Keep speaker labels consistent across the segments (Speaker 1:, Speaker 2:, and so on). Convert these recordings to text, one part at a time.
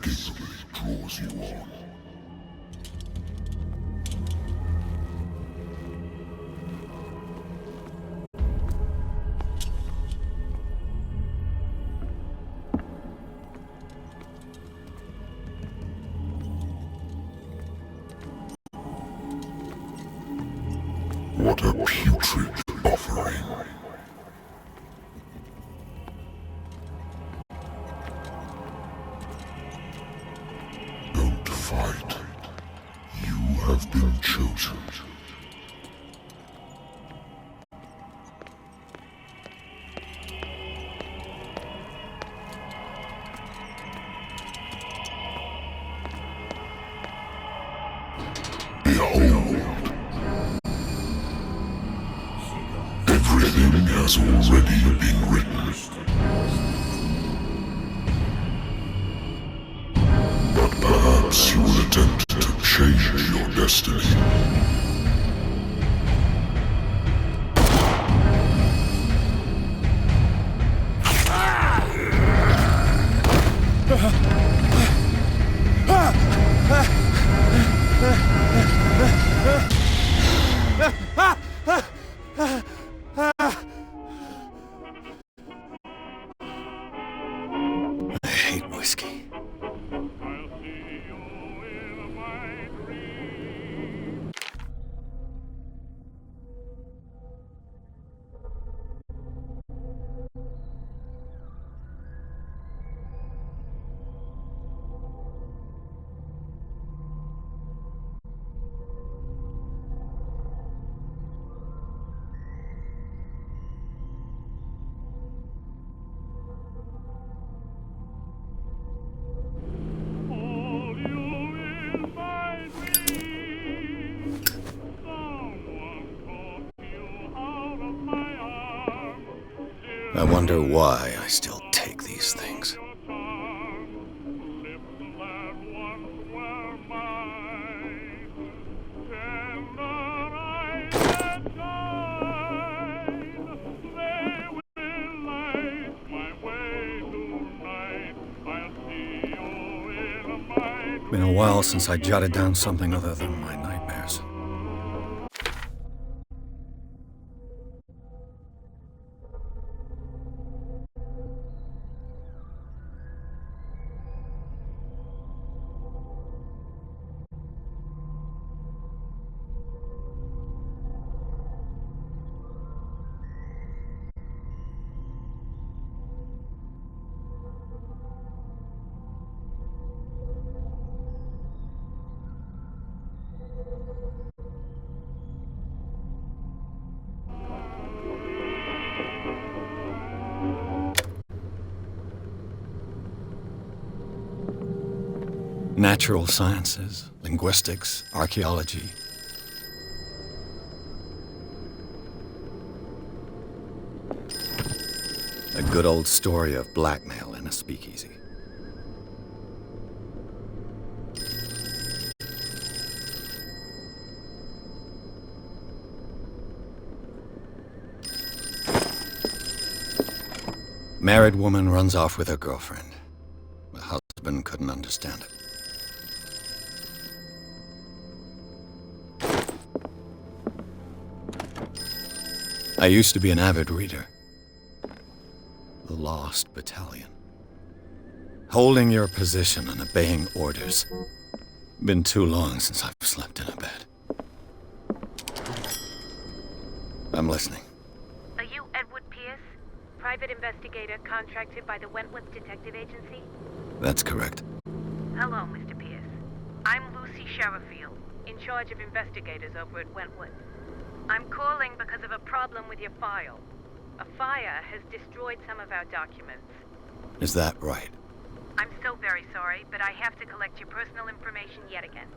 Speaker 1: inescapably draws you on. What a putrid offering. Don't fight. You have been chosen. Behold. Everything has already been written. But perhaps you will attempt to change your destiny.
Speaker 2: I hate whiskey. I wonder why I still take these things. Been a while since I jotted down something other than my nightmares. Natural sciences, linguistics, archaeology. A good old story of blackmail in a speakeasy. Married woman runs off with her girlfriend. The husband couldn't understand it. I used to be an avid reader. The Lost Battalion. Holding your position and obeying orders. Been too long since I've slept in a bed. I'm listening.
Speaker 3: Are you Edward Pierce? Private investigator contracted by the Wentworth Detective Agency?
Speaker 2: That's correct.
Speaker 3: Hello, Mr. Pierce. I'm Lucy Sherifield, in charge of investigators over at Wentworth. I'm calling because of a problem with your file. A fire has destroyed some of our documents.
Speaker 2: Is that right?
Speaker 3: I'm so very sorry, but I have to collect your personal information yet again.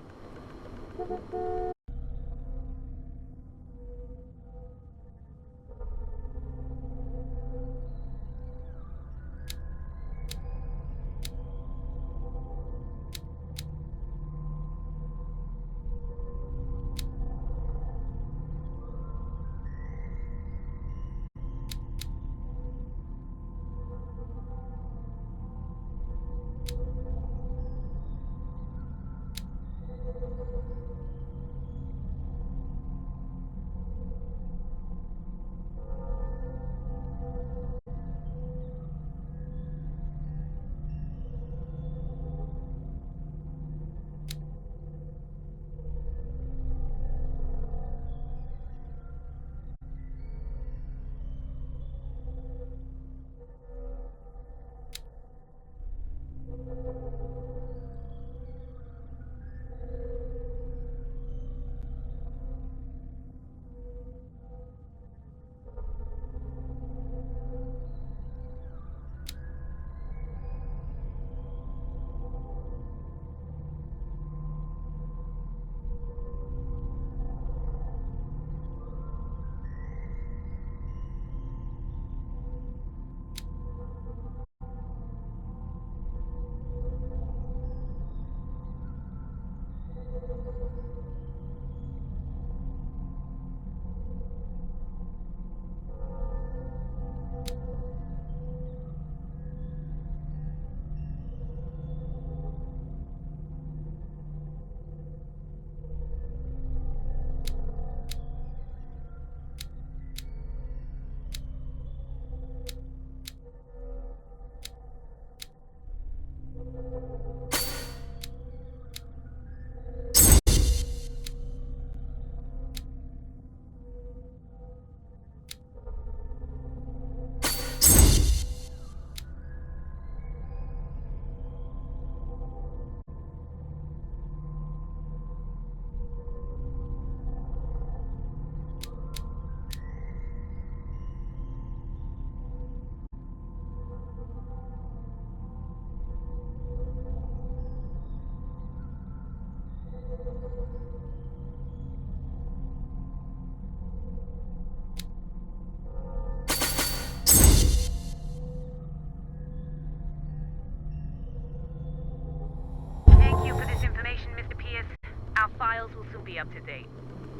Speaker 3: be up to date.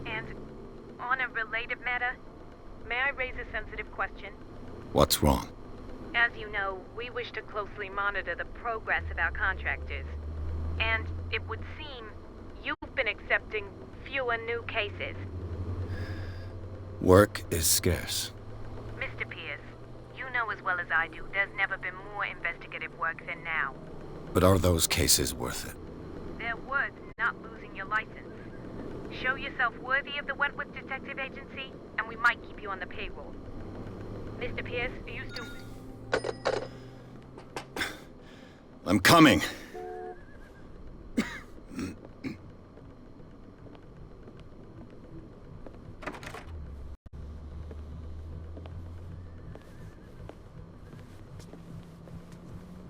Speaker 3: And on a related matter, may I raise a sensitive question?
Speaker 2: What's wrong?
Speaker 3: As you know, we wish to closely monitor the progress of our contractors. And it would seem you've been accepting fewer new cases.
Speaker 2: Work is scarce.
Speaker 3: Mr. Pierce, you know as well as I do, there's never been more investigative work than now.
Speaker 2: But are those cases worth it?
Speaker 3: They're worth not losing your license. Show yourself worthy of the Wentworth Detective Agency, and we might keep you on the payroll. Mr. Pierce, are you still...
Speaker 2: I'm coming!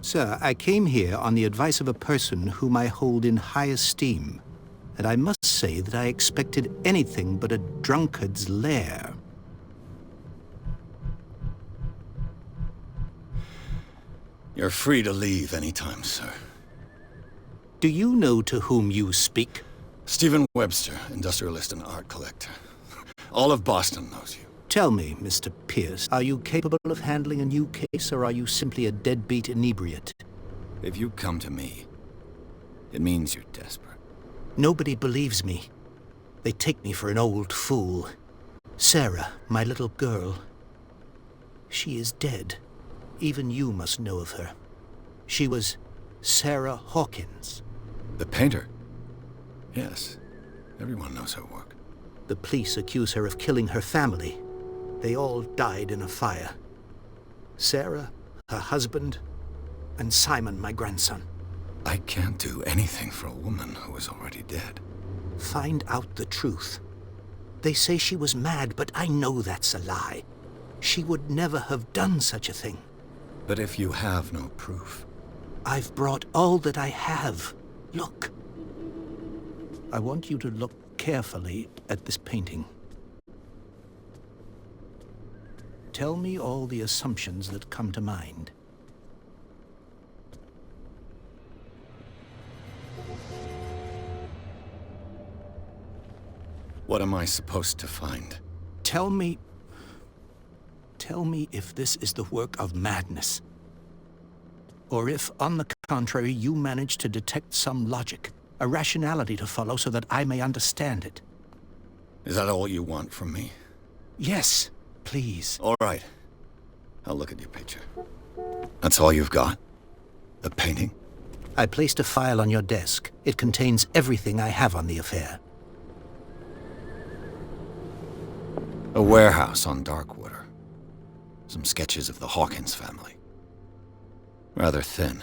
Speaker 4: Sir, I came here on the advice of a person whom I hold in high esteem, and I must say that I expected anything but a drunkard's lair.
Speaker 2: You're free to leave anytime, sir.
Speaker 4: Do you know to whom you speak?
Speaker 2: Stephen Webster, industrialist and art collector. All of Boston knows you.
Speaker 4: Tell me, Mr. Pierce, are you capable of handling a new case, or are you simply a deadbeat inebriate?
Speaker 2: If you come to me, it means you're desperate.
Speaker 4: Nobody believes me. They take me for an old fool. Sarah, my little girl, she is dead. Even you must know of her. She was Sarah Hawkins.
Speaker 2: The painter? Yes. Everyone knows her work.
Speaker 4: The police accuse her of killing her family. They all died in a fire. Sarah, her husband, and Simon, my grandson.
Speaker 2: I can't do anything for a woman who is already dead.
Speaker 4: Find out the truth. They say she was mad, but I know that's a lie. She would never have done such a thing.
Speaker 2: But if you have no proof...
Speaker 4: I've brought all that I have. Look. I want you to look carefully at this painting. Tell me all the assumptions that come to mind.
Speaker 2: What am I supposed to find?
Speaker 4: Tell me if this is the work of madness. Or if, on the contrary, you manage to detect some logic, a rationality to follow so that I may understand it.
Speaker 2: Is that all you want from me?
Speaker 4: Yes, please.
Speaker 2: All right. I'll look at your picture. That's all you've got? The painting?
Speaker 4: I placed a file on your desk. It contains everything I have on the affair.
Speaker 2: A warehouse on Darkwater. Some sketches of the Hawkins family. Rather thin.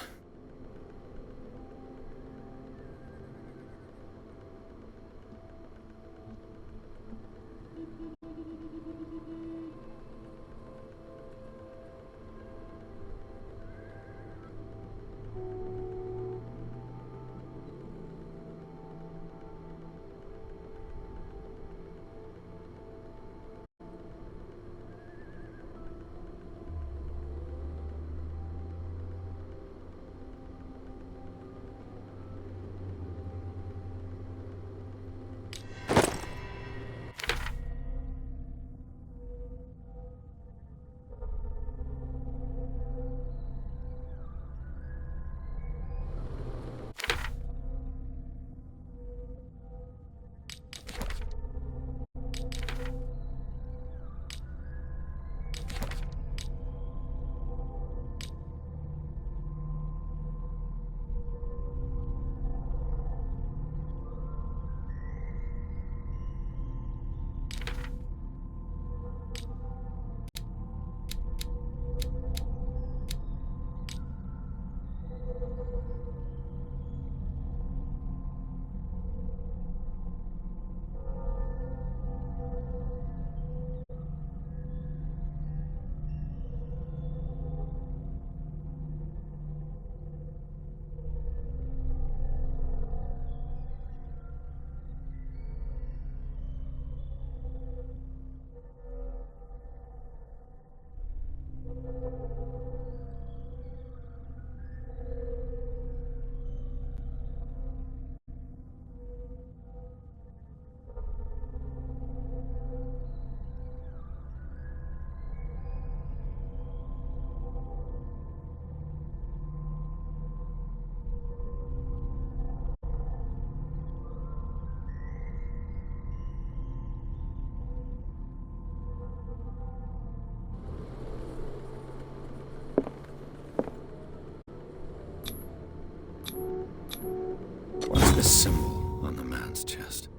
Speaker 2: this symbol on the man's chest.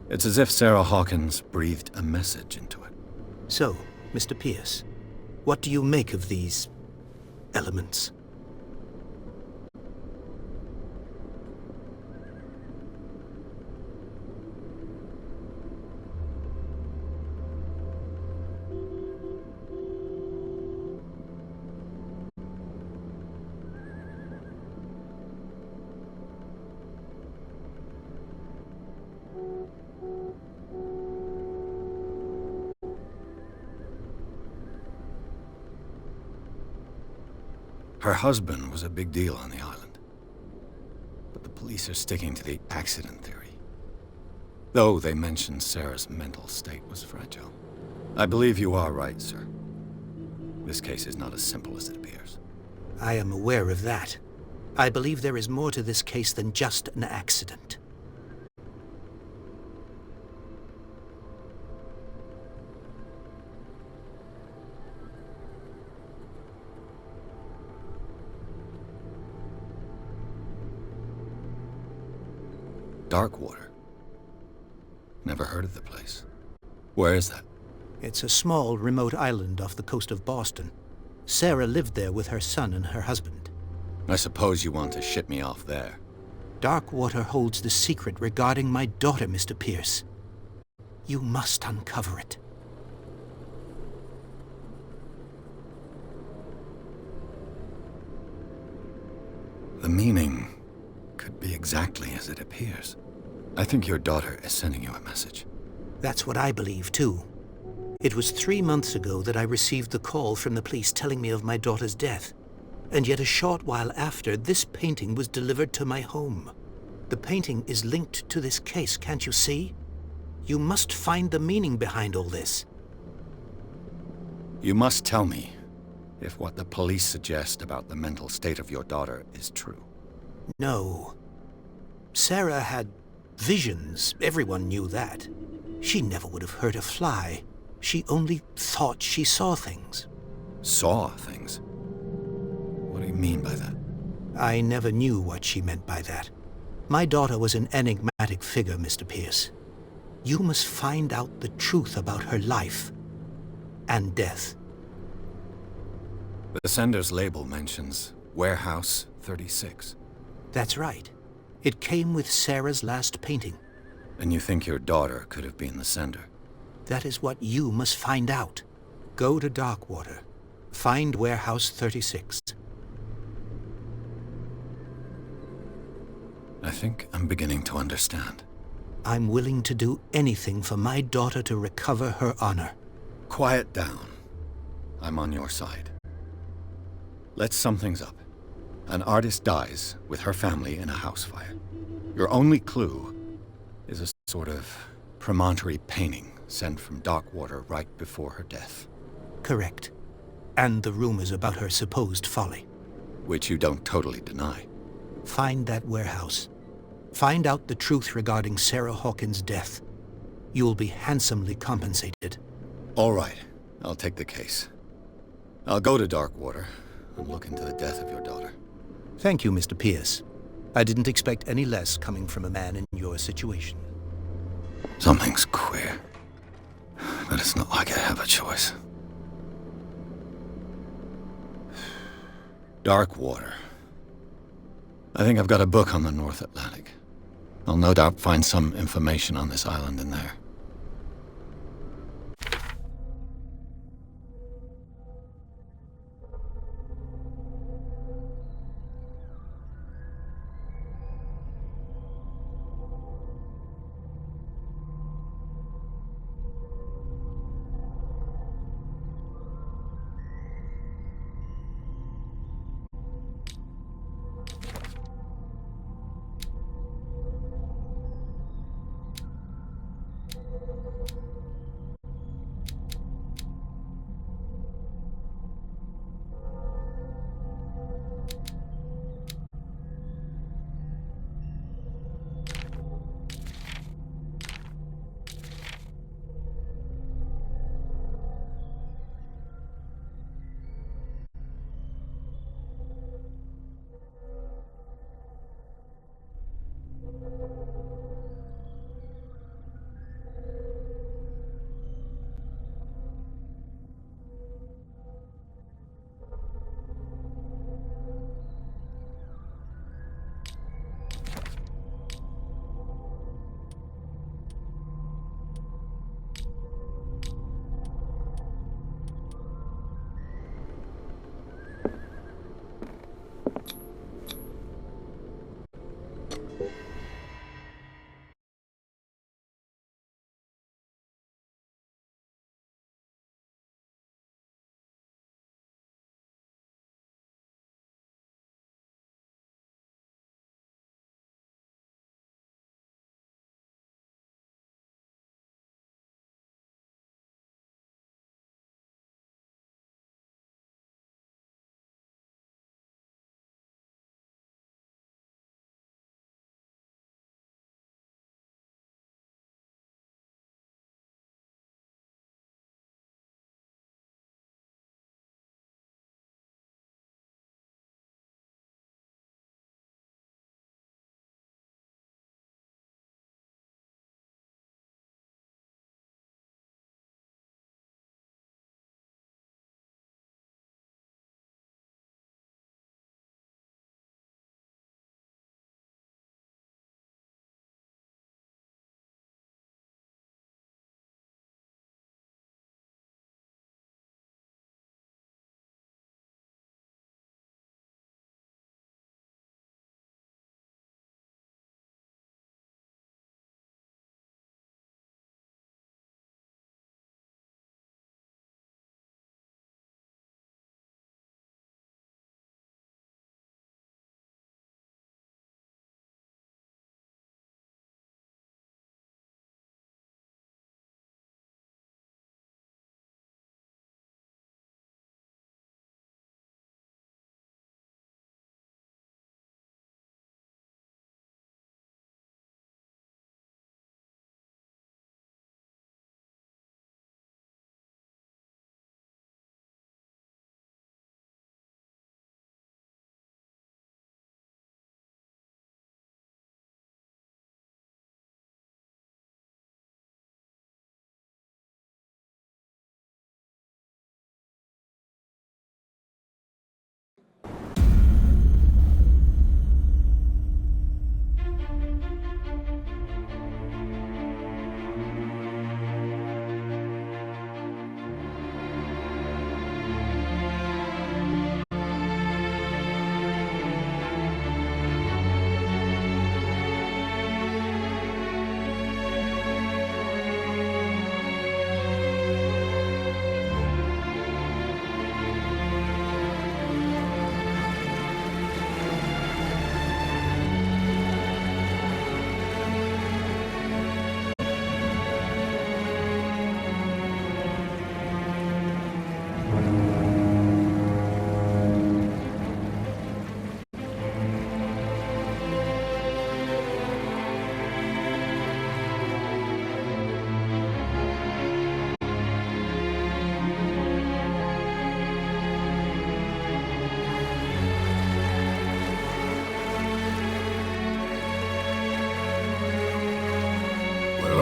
Speaker 2: It's as if Sarah Hawkins breathed a message into it.
Speaker 4: So, Mr. Pierce, what do you make of these elements?
Speaker 2: Her husband was a big deal on the island. But the police are sticking to the accident theory. Though they mentioned Sarah's mental state was fragile. I believe you are right, sir. This case is not as simple as it appears.
Speaker 4: I am aware of that. I believe there is more to this case than just an accident.
Speaker 2: Darkwater. Never heard of the place. Where is that?
Speaker 4: It's a small, remote island off the coast of Boston. Sarah lived there with her son and her husband.
Speaker 2: I suppose you want to ship me off there.
Speaker 4: Darkwater holds the secret regarding my daughter, Mr. Pierce. You must uncover it.
Speaker 2: The meaning could be exactly as it appears. I think your daughter is sending you a message.
Speaker 4: That's what I believe, too. It was 3 months ago that I received the call from the police telling me of my daughter's death. And yet a short while after, this painting was delivered to my home. The painting is linked to this case, can't you see? You must find the meaning behind all this.
Speaker 2: You must tell me if what the police suggest about the mental state of your daughter is true.
Speaker 4: No. Sarah had visions. Everyone knew that. She never would have hurt a fly. She only thought she saw things.
Speaker 2: Saw things? What do you mean by that?
Speaker 4: I never knew what she meant by that. My daughter was an enigmatic figure, Mr. Pierce. You must find out the truth about her life and death.
Speaker 2: The sender's label mentions Warehouse 36.
Speaker 4: That's right. It came with Sarah's last painting.
Speaker 2: And you think your daughter could have been the sender?
Speaker 4: That is what you must find out. Go to Darkwater. Find Warehouse 36.
Speaker 2: I think I'm beginning to understand.
Speaker 4: I'm willing to do anything for my daughter to recover her honor.
Speaker 2: Quiet down. I'm on your side. Let's sum things up. An artist dies with her family in a house fire. Your only clue is a sort of promontory painting sent from Darkwater right before her death.
Speaker 4: Correct. And the rumors about her supposed folly.
Speaker 2: Which you don't totally deny.
Speaker 4: Find that warehouse. Find out the truth regarding Sarah Hawkins' death. You'll be handsomely compensated.
Speaker 2: All right. I'll take the case. I'll go to Darkwater and look into the death of your daughter.
Speaker 4: Thank you, Mr. Pierce. I didn't expect any less coming from a man in your situation.
Speaker 2: Something's queer. But it's not like I have a choice. Darkwater. I think I've got a book on the North Atlantic. I'll no doubt find some information on this island in there.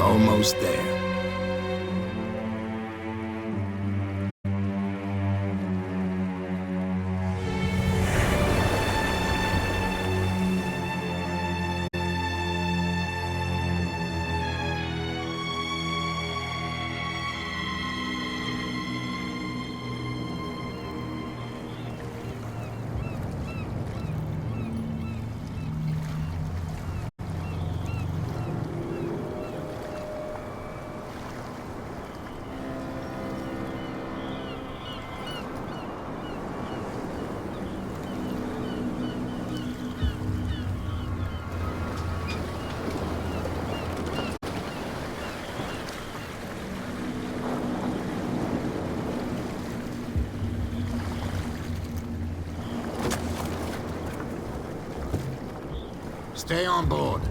Speaker 5: almost there. Stay on board.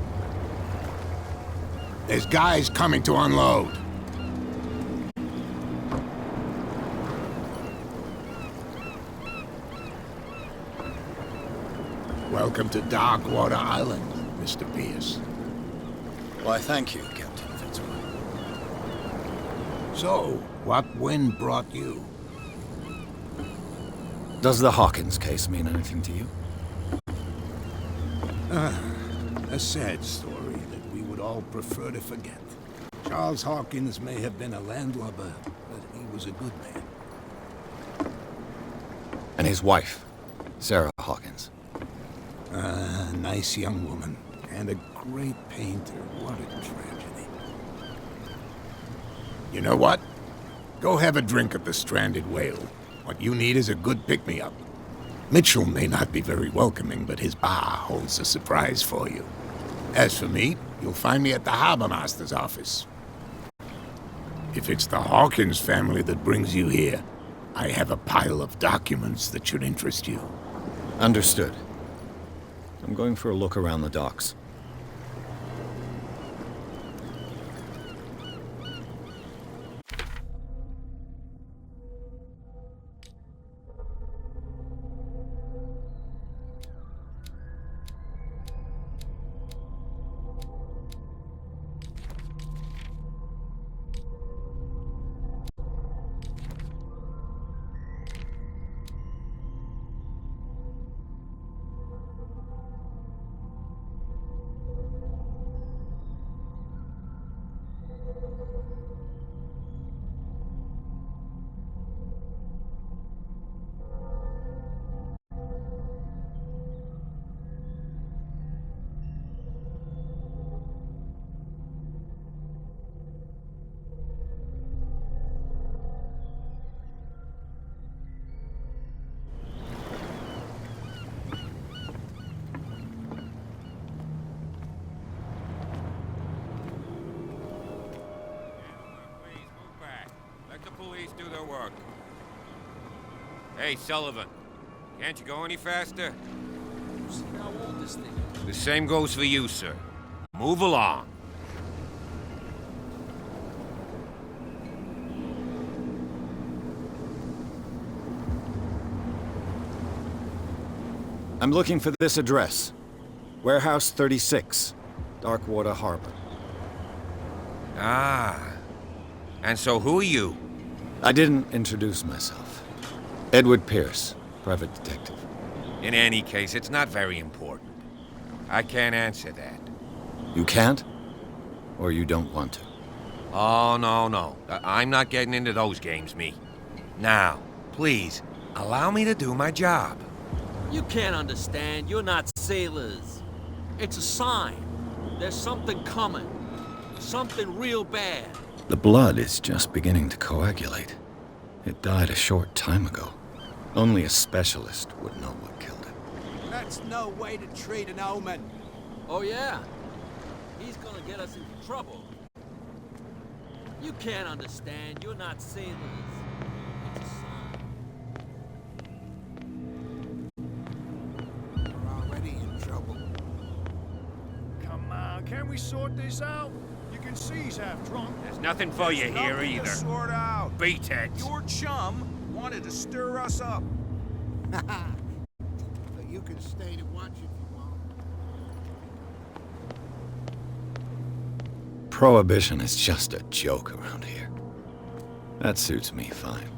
Speaker 5: There's guys coming to unload. Welcome to Darkwater Island, Mr. Pierce.
Speaker 2: Why, thank you, Captain Fitzroy.
Speaker 5: So, what wind brought you?
Speaker 2: Does the Hawkins case mean anything to you?
Speaker 5: A sad story that we would all prefer to forget. Charles Hawkins may have been a landlubber, but he was a good man.
Speaker 2: And his wife, Sarah Hawkins.
Speaker 5: Nice young woman, and a great painter. What a tragedy. You know what? Go have a drink at the Stranded Whale. What you need is a good pick-me-up. Mitchell may not be very welcoming, but his bar holds a surprise for you. As for me, you'll find me at the Harbor Master's office. If it's the Hawkins family that brings you here, I have a pile of documents that should interest you.
Speaker 2: Understood. I'm going for a look around the docks.
Speaker 6: Do their work. Hey, Sullivan, can't you go any faster?
Speaker 7: See how old this thing is?
Speaker 6: The same goes for you, sir. Move along.
Speaker 2: I'm looking for this address. Warehouse 36, Darkwater Harbor.
Speaker 6: Ah. And so who are you?
Speaker 2: I didn't introduce myself. Edward Pierce, private detective.
Speaker 6: In any case, it's not very important. I can't answer that.
Speaker 2: You can't? Or you don't want to?
Speaker 6: Oh, no. I'm not getting into those games, me. Now, please, allow me to do my job.
Speaker 7: You can't understand. You're not sailors. It's a sign. There's something coming. Something real bad.
Speaker 2: The blood is just beginning to coagulate. It died a short time ago. Only a specialist would know what killed it.
Speaker 8: That's no way to treat an omen.
Speaker 7: Oh, yeah? He's gonna get us into trouble. You can't understand. You're not sailors. It's a sign.
Speaker 8: We're already in trouble.
Speaker 9: Come on, can we sort this out? You can see he's half drunk.
Speaker 6: There's nothing for you here
Speaker 9: Nothing to
Speaker 6: either.
Speaker 9: sort out.
Speaker 6: Beatheads.
Speaker 9: Your chum wanted to stir us up.
Speaker 8: So you can stay to watch if you want.
Speaker 2: Prohibition is just a joke around here. That suits me fine.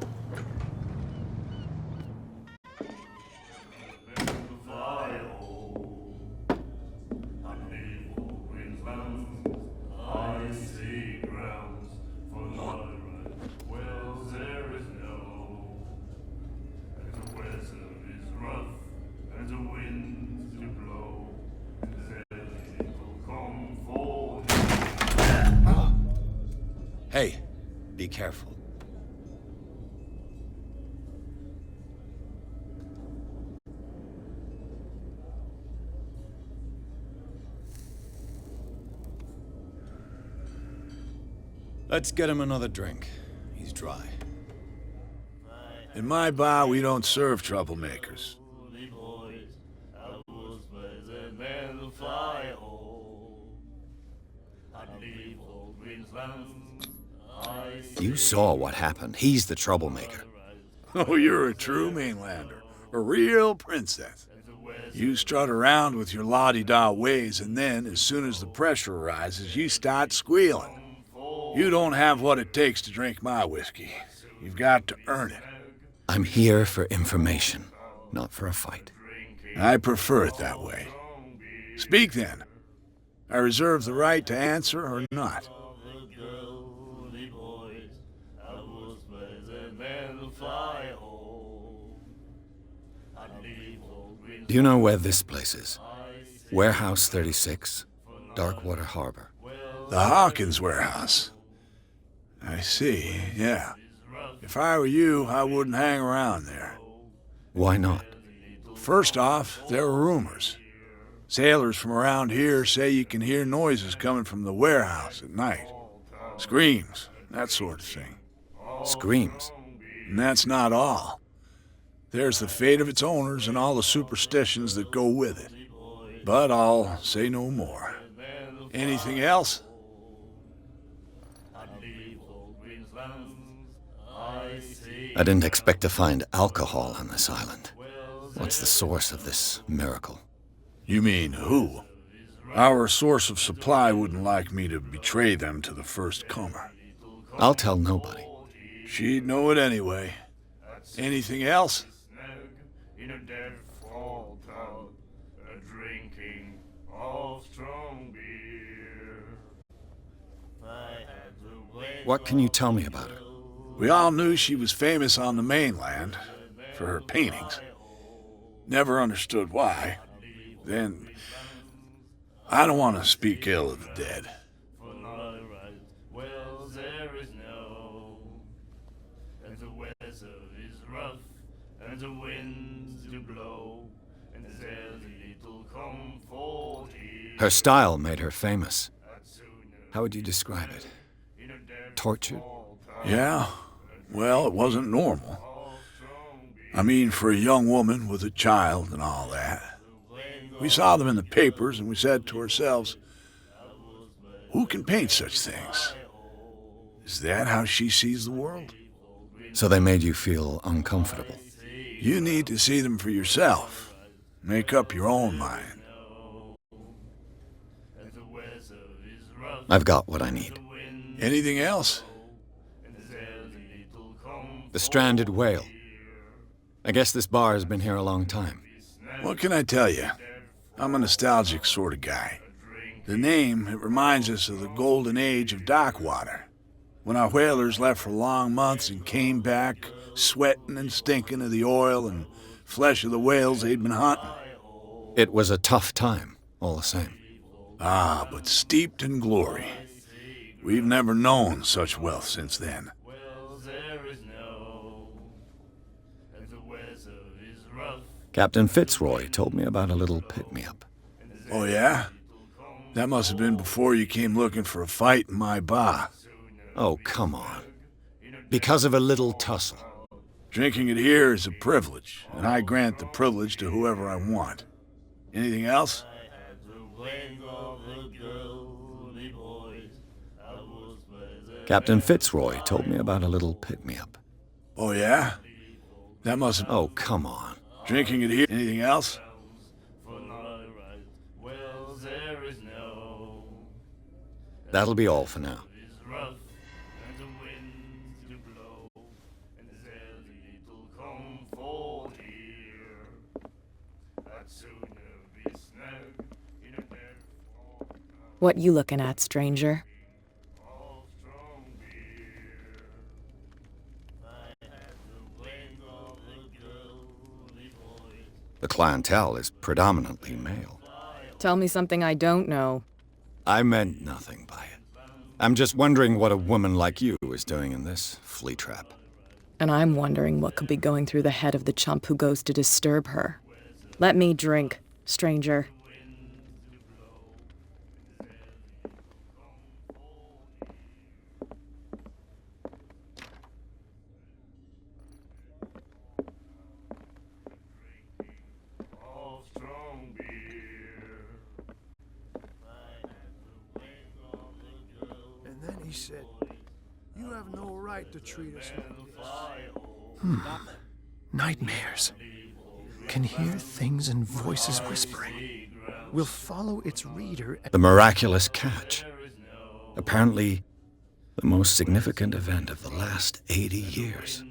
Speaker 2: Hey, be careful. Let's get him another drink. He's dry.
Speaker 10: In my bar, we don't serve troublemakers.
Speaker 2: You saw what happened. He's the troublemaker.
Speaker 10: Oh, you're a true mainlander. A real princess. You strut around with your la-di-da ways, and then, as soon as the pressure arises, you start squealing. You don't have what it takes to drink my whiskey. You've got to earn it.
Speaker 2: I'm here for information, not for a fight.
Speaker 10: I prefer it that way. Speak then. I reserve the right to answer or not.
Speaker 2: Do you know where this place is? Warehouse 36, Darkwater Harbor.
Speaker 10: The Hawkins warehouse. I see, yeah. If I were you, I wouldn't hang around there.
Speaker 2: Why not?
Speaker 10: First off, there are rumors. Sailors from around here say you can hear noises coming from the warehouse at night. Screams, that sort of thing.
Speaker 2: Screams?
Speaker 10: And that's not all. There's the fate of its owners and all the superstitions that go with it. But I'll say no more. Anything else?
Speaker 2: I didn't expect to find alcohol on this island. What's the source of this miracle?
Speaker 10: You mean who? Our source of supply wouldn't like me to betray them to the first comer.
Speaker 2: I'll tell nobody.
Speaker 10: She'd know it anyway. Anything else?
Speaker 2: What can you tell me about her?
Speaker 10: We all knew she was famous on the mainland for her paintings. Never understood why. Then, I don't want to speak ill of the dead.
Speaker 2: Her style made her famous. How would you describe it? Tortured?
Speaker 10: Yeah? Well, it wasn't normal. I mean, for a young woman with a child and all that. We saw them in the papers and we said to ourselves, who can paint such things? Is that how she sees the world?
Speaker 2: So they made you feel uncomfortable?
Speaker 10: You need to see them for yourself. Make up your own mind.
Speaker 2: I've got what I need.
Speaker 10: Anything else?
Speaker 2: The stranded whale. I guess this bar has been here a long time.
Speaker 10: What can I tell you? I'm a nostalgic sort of guy. The name, it reminds us of the golden age of dockwater, when our whalers left for long months and came back sweating and stinking of the oil and flesh of the whales they'd been hunting.
Speaker 2: It was a tough time, all the same.
Speaker 10: Ah, but steeped in glory. We've never known such wealth since then.
Speaker 2: Captain Fitzroy told me about a little pick-me-up.
Speaker 10: Oh, yeah? That must have been before you came looking for a fight in my bar.
Speaker 2: Oh, come on. Because of a little tussle.
Speaker 10: Drinking it here is a privilege, and I grant the privilege to whoever I want. Anything else?
Speaker 2: Captain Fitzroy told me about a little pick-me-up.
Speaker 10: Oh, yeah? That must have...
Speaker 2: Oh, come on.
Speaker 10: Drinking it here. Anything else?
Speaker 2: That'll be all for now.
Speaker 3: What you looking at, stranger?
Speaker 2: The clientele is predominantly male.
Speaker 3: Tell me something I don't know.
Speaker 2: I meant nothing by it. I'm just wondering what a woman like you is doing in this flea trap.
Speaker 3: And I'm wondering what could be going through the head of the chump who goes to disturb her. Let me drink, stranger.
Speaker 9: And then he said, "You have no right to treat us like this."
Speaker 11: Nightmares. Can hear things and voices whispering. Will follow its reader.
Speaker 2: The miraculous catch. Apparently, the most significant event of the last 80 years.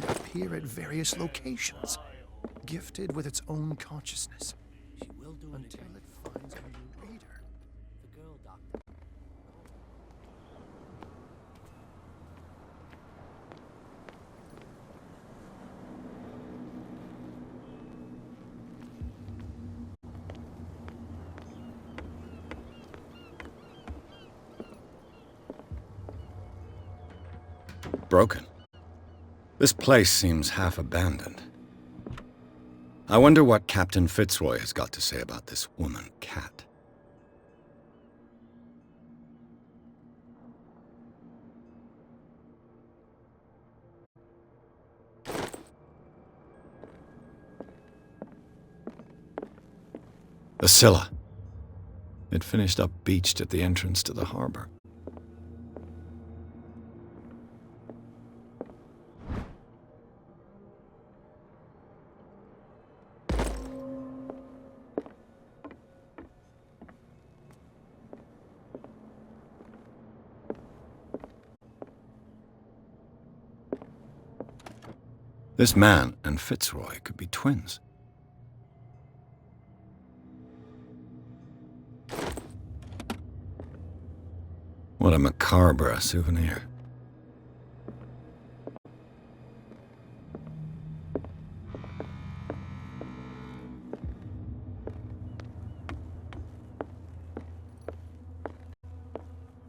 Speaker 11: Appear at various locations, gifted with its own consciousness.
Speaker 4: She will do
Speaker 11: Until it finds a new reader.
Speaker 4: The girl doctor.
Speaker 2: Broken. This place seems half abandoned. I wonder what Captain Fitzroy has got to say about this woman cat. The Scylla. It finished up beached at the entrance to the harbor. This man and Fitzroy could be twins. What a macabre souvenir.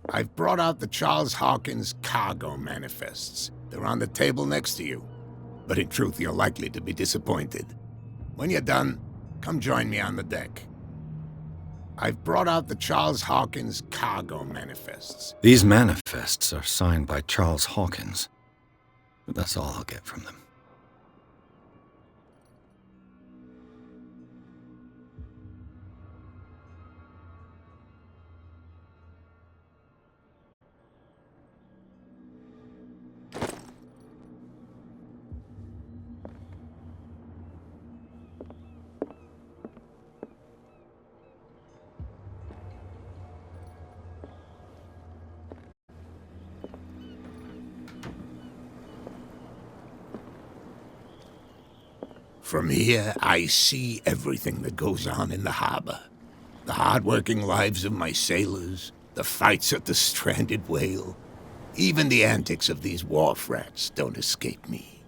Speaker 5: I've brought out the Charles Hawkins cargo manifests. They're on the table next to you. But in truth, you're likely to be disappointed. When you're done, come join me on the deck. I've brought out the Charles Hawkins cargo manifests.
Speaker 2: These manifests are signed by Charles Hawkins, but that's all I'll get from them.
Speaker 5: From here, I see everything that goes on in the harbor. The hard-working lives of my sailors, the fights at the stranded whale. Even the antics of these wharf rats don't escape me.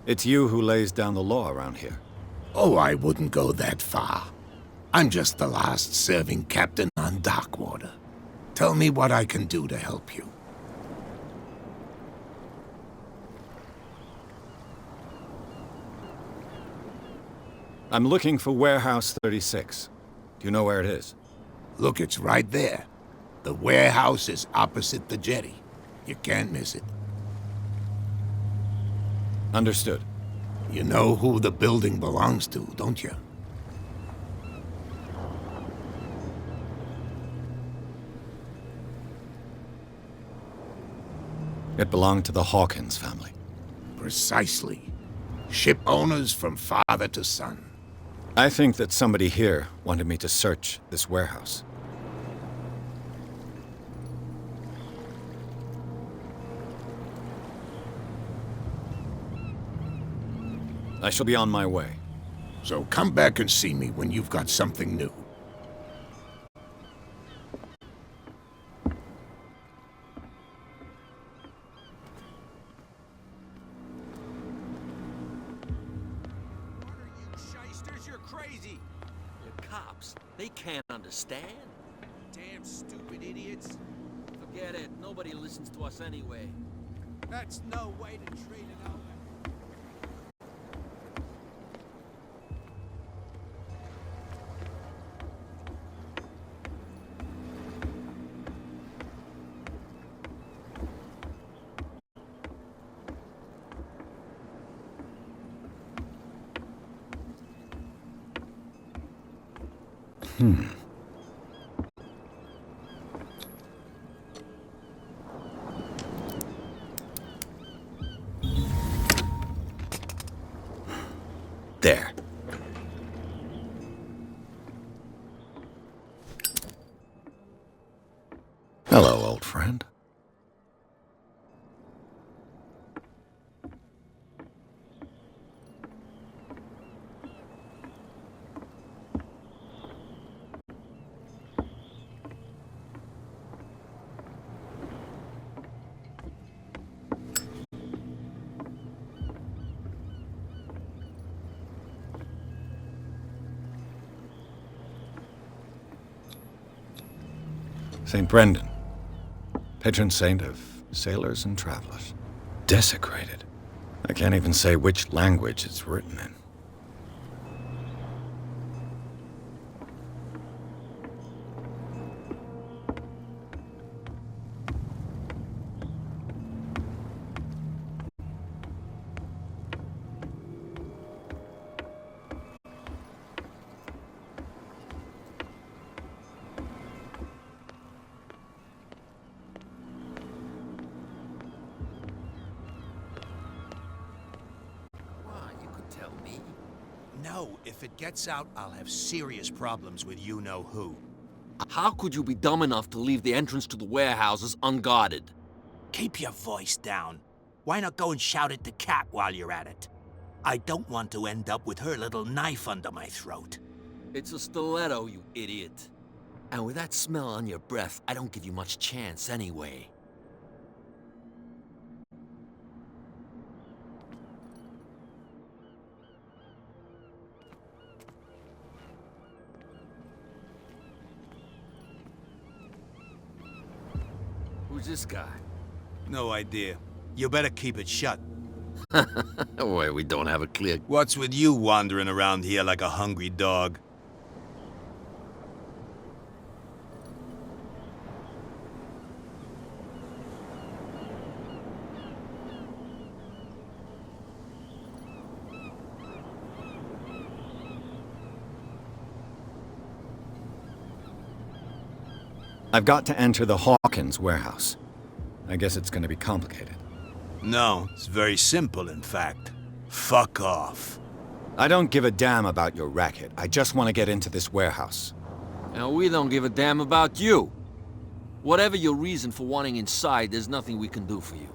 Speaker 2: It's you who lays down the law around here.
Speaker 5: Oh, I wouldn't go that far. I'm just the last serving captain on Darkwater. Tell me what I can do to help you.
Speaker 2: I'm looking for Warehouse 36. Do you know where it is?
Speaker 5: Look, it's right there. The warehouse is opposite the jetty. You can't miss it.
Speaker 2: Understood.
Speaker 5: You know who the building belongs to, don't you?
Speaker 2: It belonged to the Hawkins family.
Speaker 5: Precisely. Ship owners from father to son.
Speaker 2: I think that somebody here wanted me to search this warehouse. I shall be on my way.
Speaker 5: So come back and see me when you've got something new.
Speaker 7: Crazy! The cops, they can't understand.
Speaker 8: Damn stupid idiots.
Speaker 7: Forget it, nobody listens to us anyway.
Speaker 8: That's no way to treat an omen.
Speaker 2: There. Hello, old friend. St. Brendan, patron saint of sailors and travelers. Desecrated. I can't even say which language it's written in.
Speaker 8: No, if it gets out, I'll have serious problems with you-know-who.
Speaker 7: How could you be dumb enough to leave the entrance to the warehouses unguarded?
Speaker 8: Keep your voice down. Why not go and shout at the cat while you're at it? I don't want to end up with her little knife under my throat.
Speaker 7: It's a stiletto, you idiot. And with that smell on your breath, I don't give you much chance anyway. Who's this guy?
Speaker 8: No idea. You better keep it shut.
Speaker 7: Why, we don't have a clear...
Speaker 8: What's with you wandering around here like a hungry dog?
Speaker 2: I've got to enter the Hawkins warehouse. I guess it's going to be complicated.
Speaker 8: No, it's very simple, in fact. Fuck off.
Speaker 2: I don't give a damn about your racket. I just want to get into this warehouse.
Speaker 7: And we don't give a damn about you. Whatever your reason for wanting inside, there's nothing we can do for you.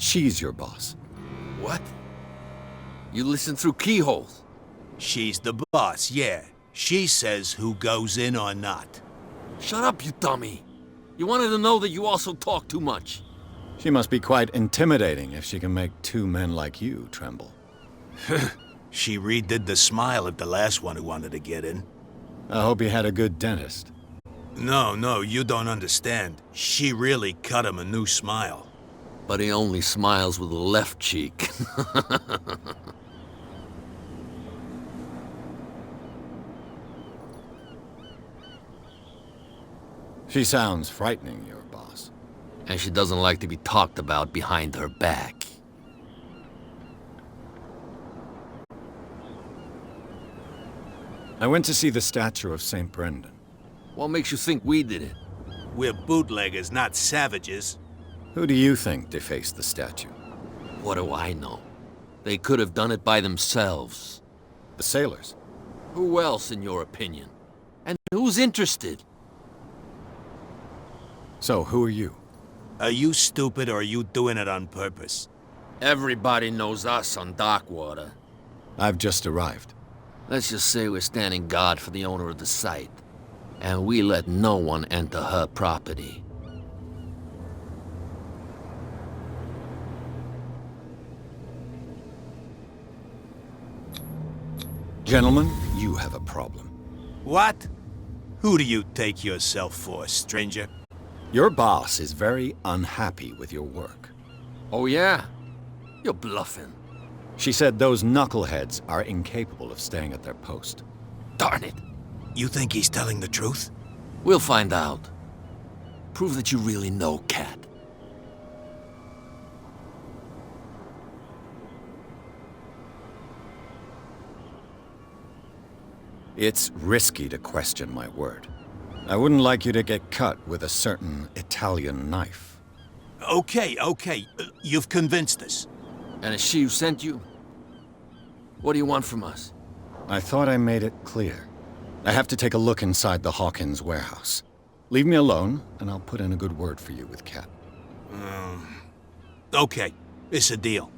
Speaker 2: She's your boss.
Speaker 7: What? You listen through keyholes?
Speaker 8: She's the boss, yeah. She says who goes in or not.
Speaker 7: Shut up, you dummy. You wanted to know that you also talk too much.
Speaker 2: She must be quite intimidating if she can make two men like you tremble.
Speaker 8: She redid the smile at the last one who wanted to get in.
Speaker 2: I hope you had a good dentist.
Speaker 8: No, you don't understand. She really cut him a new smile.
Speaker 7: But he only smiles with the left cheek.
Speaker 2: She sounds frightening, your boss.
Speaker 7: And she doesn't like to be talked about behind her back.
Speaker 2: I went to see the statue of St. Brendan.
Speaker 7: What makes you think we did it?
Speaker 8: We're bootleggers, not savages.
Speaker 2: Who do you think defaced the statue?
Speaker 7: What do I know? They could have done it by themselves.
Speaker 2: The sailors.
Speaker 7: Who else, in your opinion? And who's interested?
Speaker 2: So, who are you?
Speaker 8: Are you stupid or are you doing it on purpose?
Speaker 7: Everybody knows us on Darkwater.
Speaker 2: I've just arrived.
Speaker 7: Let's just say we're standing guard for the owner of the site. And we let no one enter her property.
Speaker 2: Gentlemen, you have a problem.
Speaker 8: What? Who do you take yourself for, stranger?
Speaker 2: Your boss is very unhappy with your work.
Speaker 7: Oh yeah? You're bluffing.
Speaker 2: She said those knuckleheads are incapable of staying at their post.
Speaker 7: Darn it.
Speaker 8: You think he's telling the truth?
Speaker 7: We'll find out. Prove that you really know Cat.
Speaker 2: It's risky to question my word. I wouldn't like you to get cut with a certain Italian knife.
Speaker 8: Okay. You've convinced us.
Speaker 7: And is she who sent you? What do you want from us?
Speaker 2: I thought I made it clear. I have to take a look inside the Hawkins warehouse. Leave me alone, and I'll put in a good word for you with Cat.
Speaker 8: Okay. It's a deal.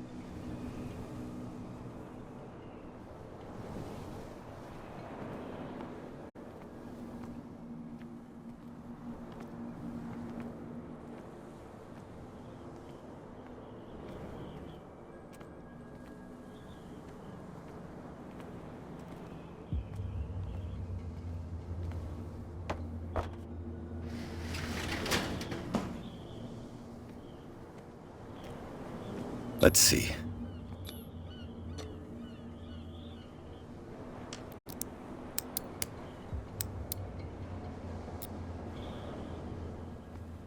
Speaker 2: Let's see.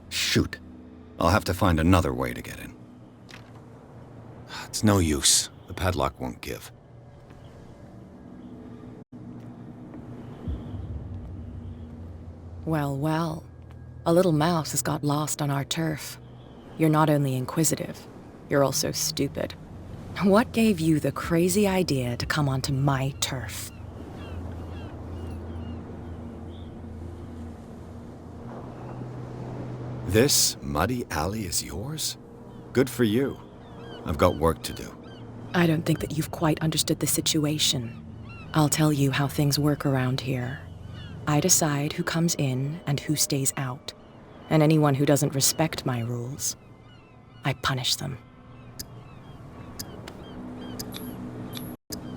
Speaker 2: Shoot. I'll have to find another way to get in. It's no use. The padlock won't give.
Speaker 12: Well. A little mouse has got lost on our turf. You're not only inquisitive, you're also stupid. What gave you the crazy idea to come onto my turf?
Speaker 2: This muddy alley is yours? Good for you. I've got work to do.
Speaker 12: I don't think that you've quite understood the situation. I'll tell you how things work around here. I decide who comes in and who stays out. And anyone who doesn't respect my rules, I punish them.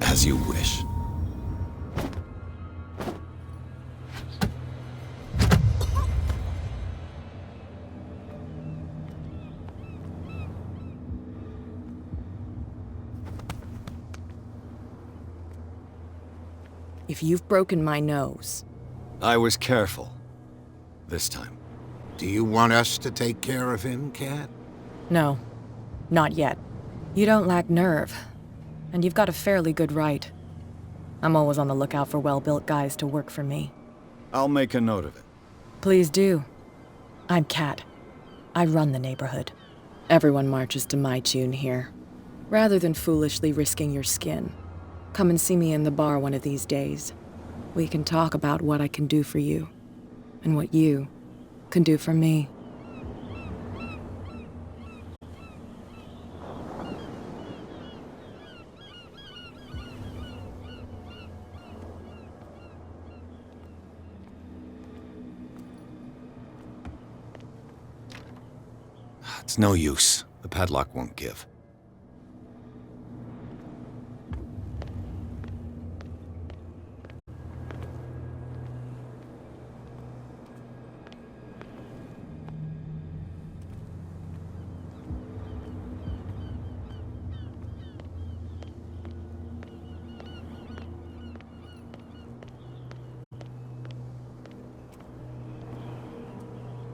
Speaker 2: As you wish.
Speaker 12: If you've broken my nose...
Speaker 2: I was careful. This time.
Speaker 5: Do you want us to take care of him, Cat?
Speaker 12: No. Not yet. You don't lack nerve. And you've got a fairly good right. I'm always on the lookout for well-built guys to work for me.
Speaker 2: I'll make a note of it.
Speaker 12: Please do. I'm Cat. I run the neighborhood. Everyone marches to my tune here. Rather than foolishly risking your skin, come and see me in the bar one of these days. We can talk about what I can do for you, and what you can do for me.
Speaker 2: It's no use. The padlock won't give.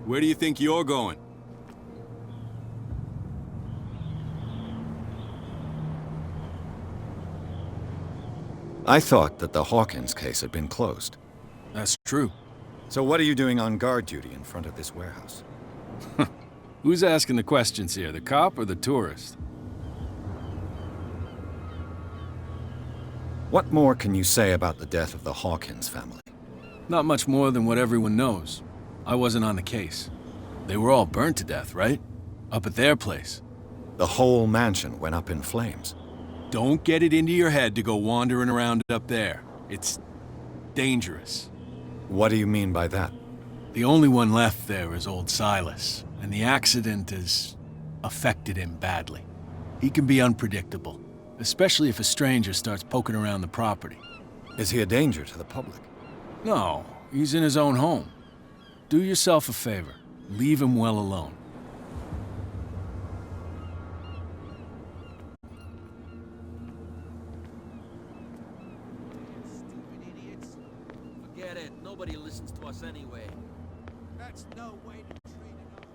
Speaker 13: Where do you think you're going?
Speaker 2: I thought that the Hawkins case had been closed.
Speaker 13: That's true.
Speaker 2: So what are you doing on guard duty in front of this warehouse?
Speaker 13: Who's asking the questions here, the cop or the tourist?
Speaker 2: What more can you say about the death of the Hawkins family?
Speaker 13: Not much more than what everyone knows. I wasn't on the case. They were all burned to death, right? Up at their place.
Speaker 2: The whole mansion went up in flames.
Speaker 13: Don't get it into your head to go wandering around up there. It's dangerous.
Speaker 2: What do you mean by that?
Speaker 13: The only one left there is old Silas, and the accident has affected him badly. He can be unpredictable, especially if a stranger starts poking around the property.
Speaker 2: Is he a danger to the public?
Speaker 13: No, he's in his own home. Do yourself a favor. Leave him well alone.
Speaker 7: Stupid idiots. Forget it. Nobody listens to us anyway.
Speaker 8: That's no way to treat another.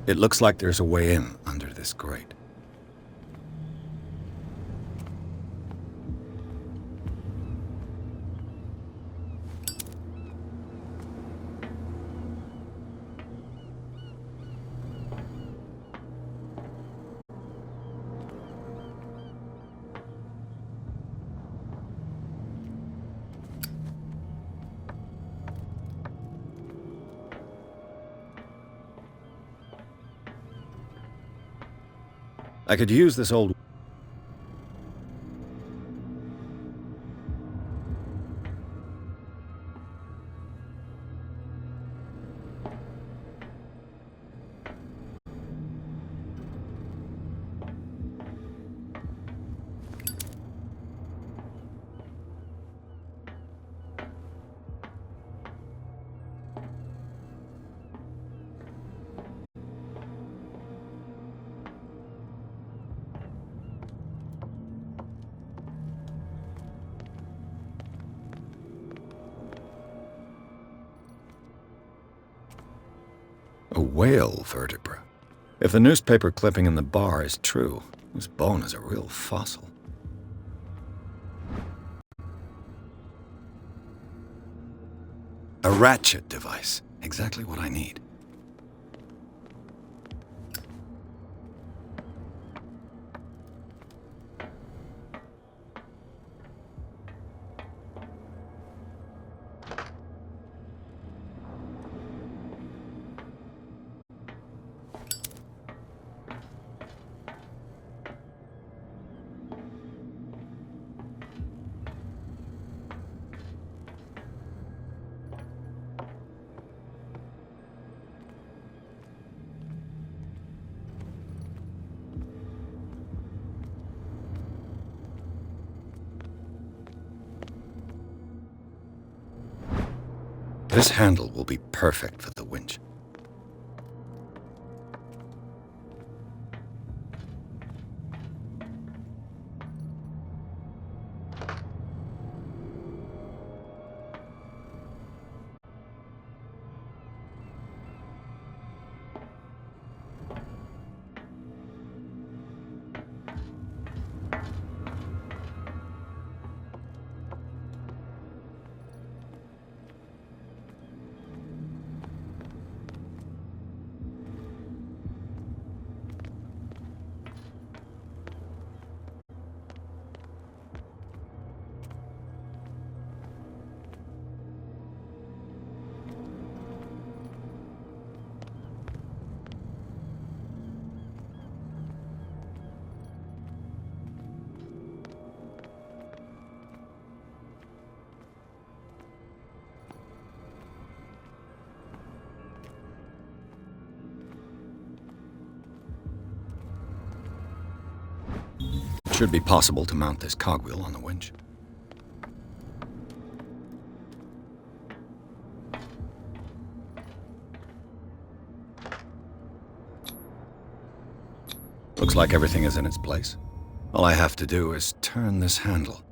Speaker 2: It looks like there's a way in under this grate. I could use this old... A whale vertebra. If the newspaper clipping in the bar is true, this bone is a real fossil. A ratchet device. Exactly what I need. This handle will be perfect for the winch. Should be possible to mount this cogwheel on the winch. Looks like everything is in its place. All I have to do is turn this handle.